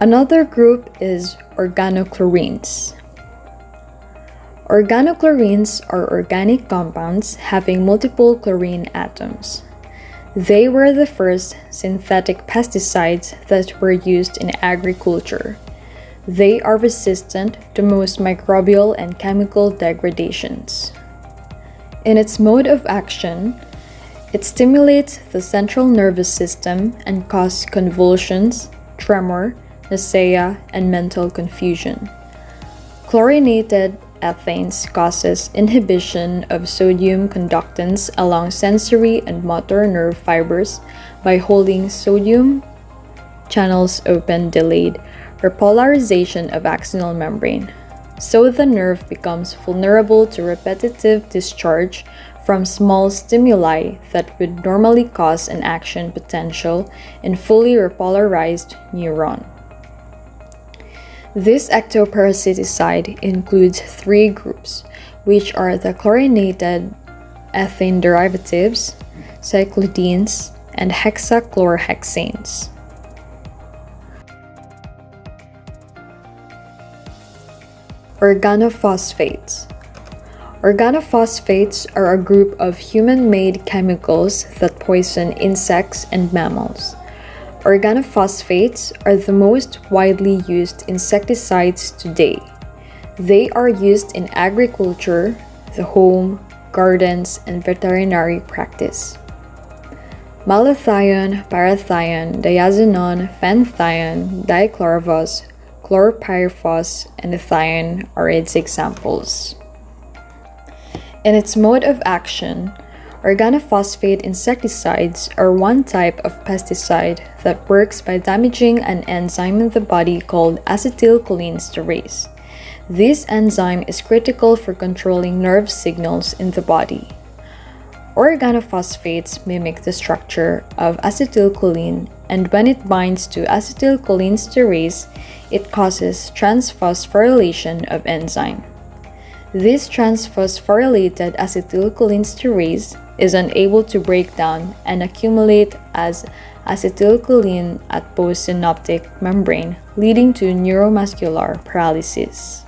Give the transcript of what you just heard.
Another group is organochlorines. Organochlorines are organic compounds having multiple chlorine atoms. They were the first synthetic pesticides that were used in agriculture. They are resistant to most microbial and chemical degradations. In its mode of action, it stimulates the central nervous system and causes convulsions, tremor, nausea, and mental confusion. Chlorinated ethanes causes inhibition of sodium conductance along sensory and motor nerve fibers by holding sodium channels open, delayed repolarization of axonal membrane. So the nerve becomes vulnerable to repetitive discharge from small stimuli that would normally cause an action potential in fully repolarized neuron. This ectoparasiticide includes three groups, which are the chlorinated ethane derivatives, cyclidines, and hexachlorhexanes. Organophosphates. Organophosphates are a group of human-made chemicals that poison insects and mammals. Organophosphates are the most widely used insecticides today. They are used in agriculture, the home, gardens, and veterinary practice. Malathion, parathion, diazinon, phenethion, dichlorovos, chlorpyrifos, and ethion are its examples. In its mode of action, organophosphate insecticides are one type of pesticide that works by damaging an enzyme in the body called acetylcholinesterase. This enzyme is critical for controlling nerve signals in the body. Organophosphates mimic the structure of acetylcholine, and when it binds to acetylcholinesterase, it causes transphosphorylation of enzyme. This transphosphorylated acetylcholinesterase is unable to break down and accumulate as acetylcholine at postsynaptic membrane, leading to neuromuscular paralysis.